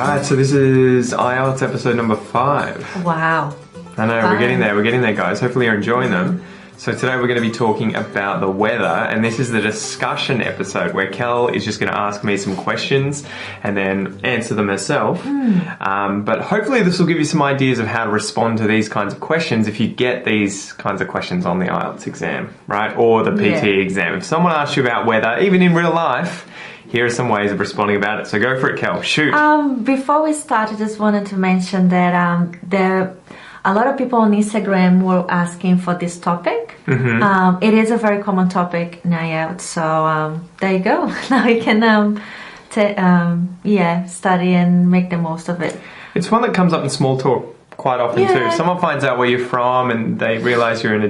Alright, so this is IELTS episode number 5. Wow. I know, we're getting there guys. Hopefully you're enjoying them. So today we're going to be talking about the weather, and this is the discussion episode where Kel is just going to ask me some questions and then answer them herself. But hopefully this will give you some ideas of how to respond to these kinds of questions if you get these kinds of questions on the IELTS exam, right? Or the PT exam. If someone asks you about weather, even in real life, here are some ways of responding about it. So go for it, Kel. Shoot. Before we start, I just wanted to mention that a lot of people on Instagram were asking for this topic. It is a very common topic in IELTS, so there you go. Now you can study and make the most of it. It's one that comes up in small talk quite often too. If someone finds out where you're from and they realise you're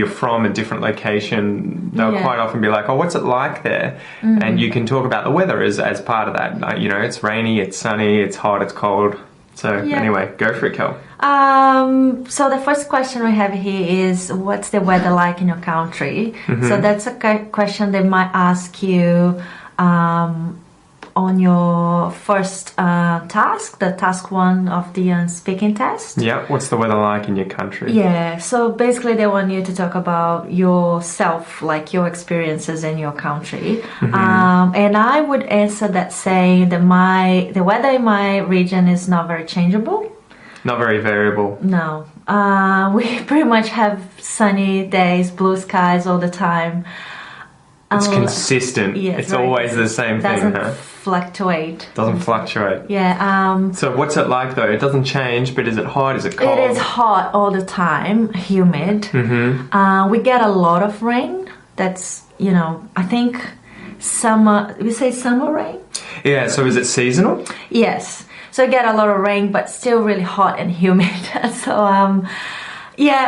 from a different location, they'll quite often be like, oh, what's it like there? And you can talk about the weather as part of that. Like, you know, it's rainy, it's sunny, it's hot, it's cold. So anyway, go for it, Kel. So the first question we have here is, what's the weather like in your country? So that's a question they might ask you on your first task, the task 1 of the speaking test. Yeah, what's the weather like in your country? Yeah, so basically they want you to talk about yourself, like your experiences in your country. And I would answer that saying that the weather in my region is not very changeable. Not very variable. No. We pretty much have sunny days, blue skies all the time. It's consistent. Yeah, it's always the same thing, huh? Doesn't fluctuate. Yeah. So what's it like though? It doesn't change, but is it hot? Is it cold? It is hot all the time, humid. We get a lot of rain. That's, I think summer, we say summer rain? Yeah, so is it seasonal? Yes. So you get a lot of rain, but still really hot and humid. So,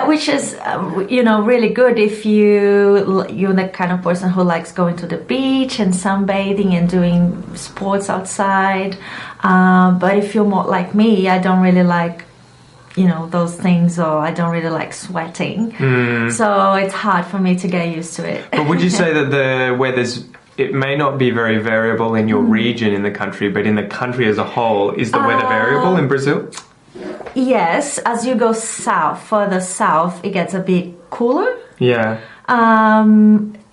which is, really good if you're the kind of person who likes going to the beach and sunbathing and doing sports outside. But if you're more like me, I don't really like, those things, or I don't really like sweating. So it's hard for me to get used to it. But would you say that the weather's... It may not be very variable in your region in the country, but in the country as a whole, is the weather variable in Brazil? Yes, as you go further south, it gets a bit cooler. Yeah.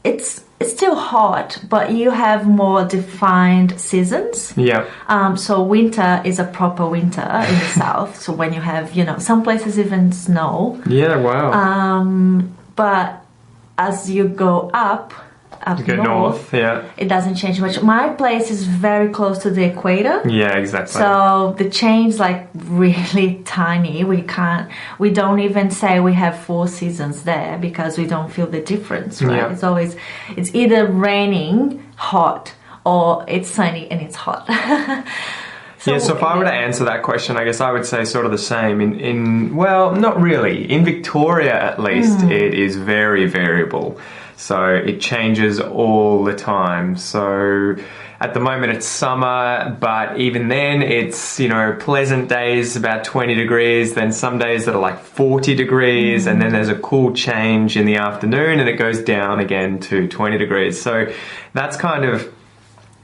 It's still hot, but you have more defined seasons. Yeah. So winter is a proper winter in the south. So when you have, some places even snow. Yeah, wow. But as you go up north, it doesn't change much. My place is very close to the equator. Yeah, exactly. So the change really tiny. We don't even say we have 4 seasons there because we don't feel the difference, right? Yeah. It's either raining, hot, or it's sunny and it's hot. So if I were to answer that question, I guess I would say sort of the same. Well, not really. In Victoria, at least, it is very variable. So it changes all the time. So at the moment it's summer, but even then it's, pleasant days, about 20 degrees, then some days that are like 40 degrees, and then there's a cool change in the afternoon and it goes down again to 20 degrees. So that's kind of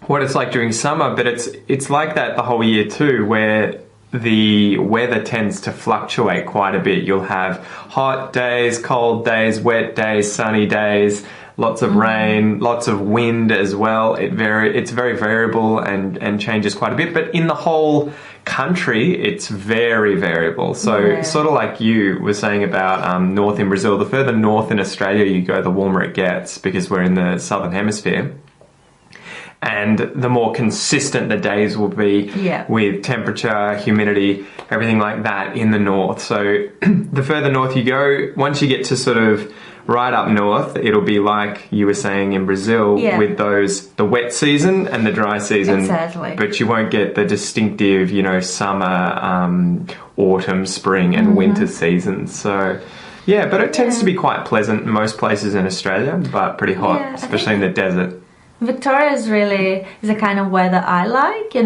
what it's like during summer, but it's like that the whole year too, where the weather tends to fluctuate quite a bit. You'll have hot days, cold days, wet days, sunny days, lots of rain, lots of wind as well. It's very variable and changes quite a bit, but in the whole country it's very variable. So sort of like you were saying about north in Brazil, the further north in Australia you go, the warmer it gets because we're in the southern hemisphere. And the more consistent the days will be with temperature, humidity, everything like that in the north. So the further north you go, once you get to sort of right up north, it'll be like you were saying in Brazil with the wet season and the dry season. Exactly. But you won't get the distinctive, summer, autumn, spring and winter seasons. So... yeah, but it tends to be quite pleasant in most places in Australia, but pretty hot, especially in the desert. Victoria is the kind of weather I like. We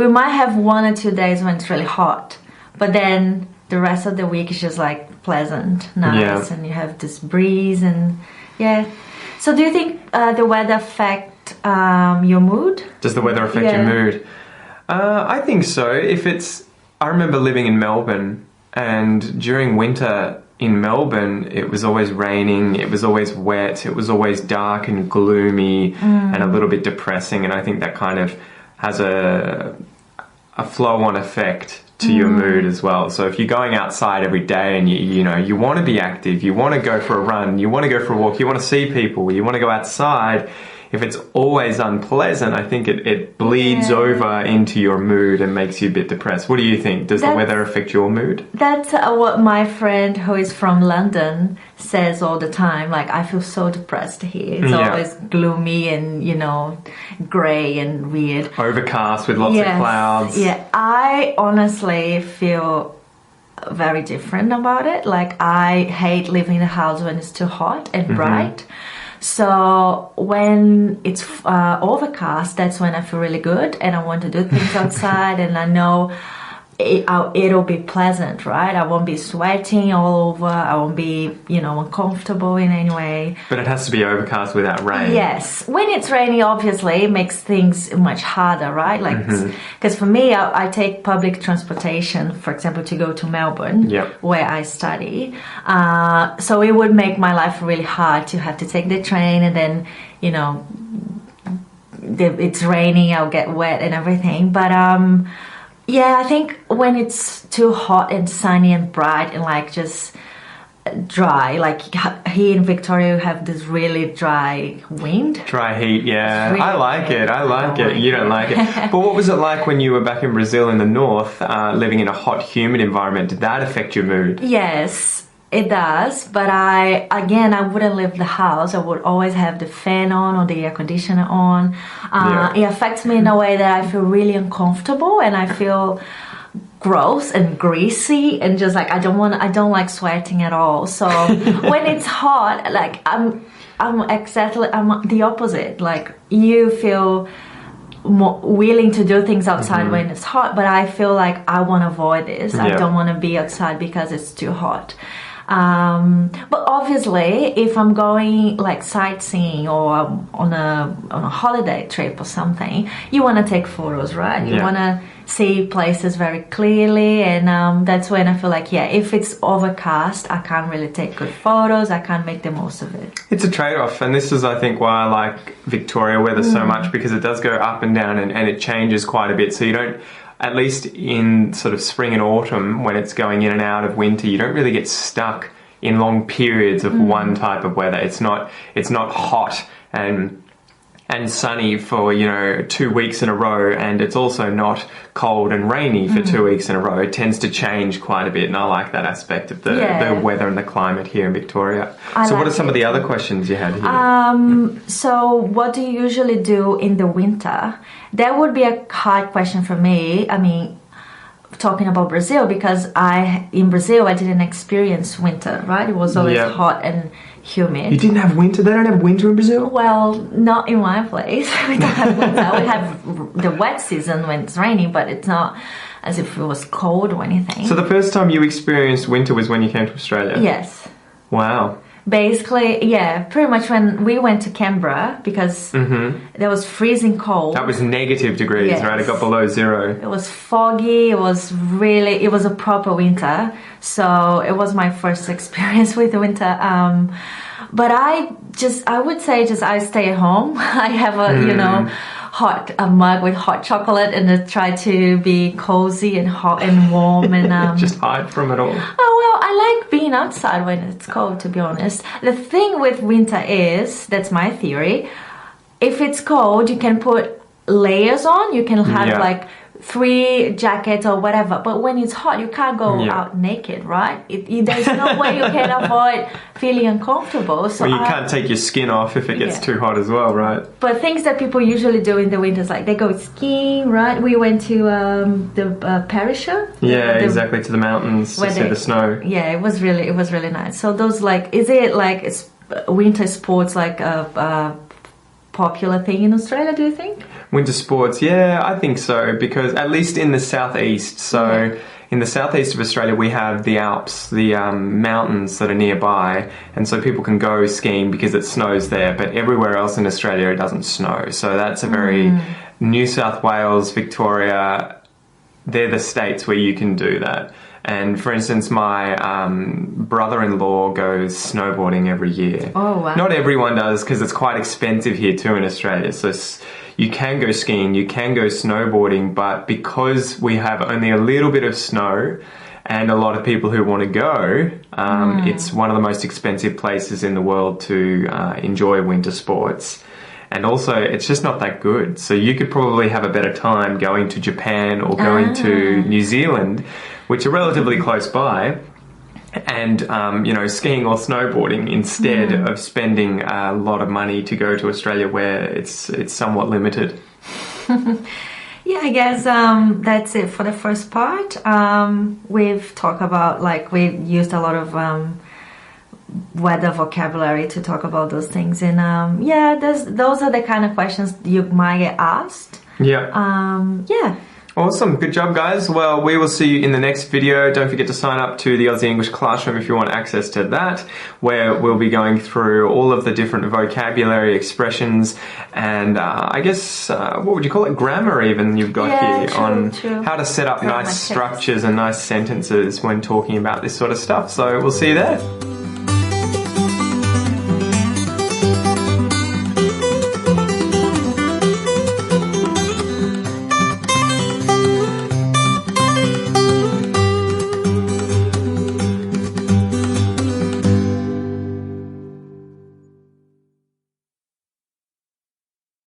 might have 1 or 2 days when it's really hot, but then the rest of the week is just like pleasant, nice, and you have this breeze and So do you think the weather affect affect your mood? Does the weather affect your mood? I think so. I remember living in Melbourne, and during winter in Melbourne, it was always raining, it was always wet, it was always dark and gloomy and a little bit depressing, and I think that kind of has a flow-on effect to your mood as well. So if you're going outside every day and you want to be active, you want to go for a run, you want to go for a walk, you want to see people, you want to go outside, if it's always unpleasant, I think it bleeds over into your mood and makes you a bit depressed. What do you think? Does the weather affect your mood? That's what my friend who is from London says all the time. Like, I feel so depressed here. It's always gloomy and, grey and weird. Overcast with lots of clouds. Yeah, I honestly feel very different about it. Like, I hate living in a house when it's too hot and bright. So when it's overcast, that's when I feel really good and I want to do things outside, and I know it'll be pleasant, right? I won't be sweating all over. I won't be, uncomfortable in any way. But it has to be overcast without rain. Yes. When it's raining, obviously, it makes things much harder, right? Like, because for me, I take public transportation, for example, to go to Melbourne, where I study. So it would make my life really hard to have to take the train, and then, it's raining, I'll get wet and everything. But, yeah, I think when it's too hot and sunny and bright and like just dry, like here in Victoria we have this really dry wind. Dry heat, yeah. Really I like it. You don't like it. But what was it like when you were back in Brazil in the north, living in a hot, humid environment? Did that affect your mood? Yes, it does. But I wouldn't leave the house. I would always have the fan on or the air conditioner on. It affects me in a way that I feel really uncomfortable and I feel gross and greasy and just like I don't like sweating at all. So when it's hot, like I'm the opposite. Like you feel more willing to do things outside when it's hot, but I feel like I want to avoid this. I don't want to be outside because it's too hot. But obviously, if I'm going like sightseeing or on a holiday trip or something, you want to take photos, right? You want to see places very clearly, and that's when I feel like, if it's overcast, I can't really take good photos. I can't make the most of it. It's a trade-off, and this is, I think, why I like Victoria weather so much, because it does go up and down, and it changes quite a bit. So you don't, at least in sort of spring and autumn, when it's going in and out of winter, you don't really get stuck in long periods of one type of weather. It's not hot and sunny for 2 weeks in a row, and it's also not cold and rainy for 2 weeks in a row. It tends to change quite a bit, and I like that aspect of the weather and the climate here in Victoria. So what are some of the other questions you had here? So what do you usually do in the winter? That would be a hard question for me. I mean, talking about Brazil, because in Brazil I didn't experience winter, right? It was always hot and humid. You didn't have winter? They don't have winter in Brazil? Well, not in my place. We don't have winter. We have the wet season when it's raining, but it's not as if it was cold or anything. So the first time you experienced winter was when you came to Australia? Yes. Wow. Basically, pretty much when we went to Canberra, because there was freezing cold. That was negative degrees, right? It got below zero. It was foggy. It was a proper winter. So it was my first experience with winter. But I would say I stay at home. I have a mug with hot chocolate, and I try to be cozy and hot and warm and just hide from it all. Oh well, I like being outside when it's cold, to be honest. The thing with winter is, that's my theory, if it's cold you can put layers on, you can have like 3 jackets or whatever, but when it's hot you can't go out naked, right? There's no way you can avoid feeling uncomfortable. So you can't take your skin off if it gets too hot as well, right? But things that people usually do in the winters, like they go skiing, right? We went to the Perisher. Exactly, to the mountains to see the snow. Yeah, it was really nice. So those is it like winter sports like a popular thing in Australia, do you think? Winter sports, I think so, because at least in the southeast, so in the southeast of Australia, we have the Alps, the mountains that are nearby, and so people can go skiing because it snows there, but everywhere else in Australia it doesn't snow. So that's a very New South Wales, Victoria, they're the states where you can do that. And for instance, my brother-in-law goes snowboarding every year. Oh, wow. Not everyone does because it's quite expensive here too in Australia. So you can go skiing, you can go snowboarding, but because we have only a little bit of snow and a lot of people who want to go, it's one of the most expensive places in the world to enjoy winter sports. And also, it's just not that good. So you could probably have a better time going to Japan or going to New Zealand, which are relatively close by, and skiing or snowboarding instead of spending a lot of money to go to Australia where it's somewhat limited. Yeah, I guess that's it for the first part. We've talked about, we've used a lot of weather vocabulary to talk about those things, and those are the kind of questions you might get asked. Yeah. Awesome. Good job, guys. Well, we will see you in the next video. Don't forget to sign up to the Aussie English Classroom if you want access to that, where we'll be going through all of the different vocabulary expressions and I guess, what would you call it? Grammar even you've got here on how to set up nice structures and nice sentences when talking about this sort of stuff. So we'll see you there.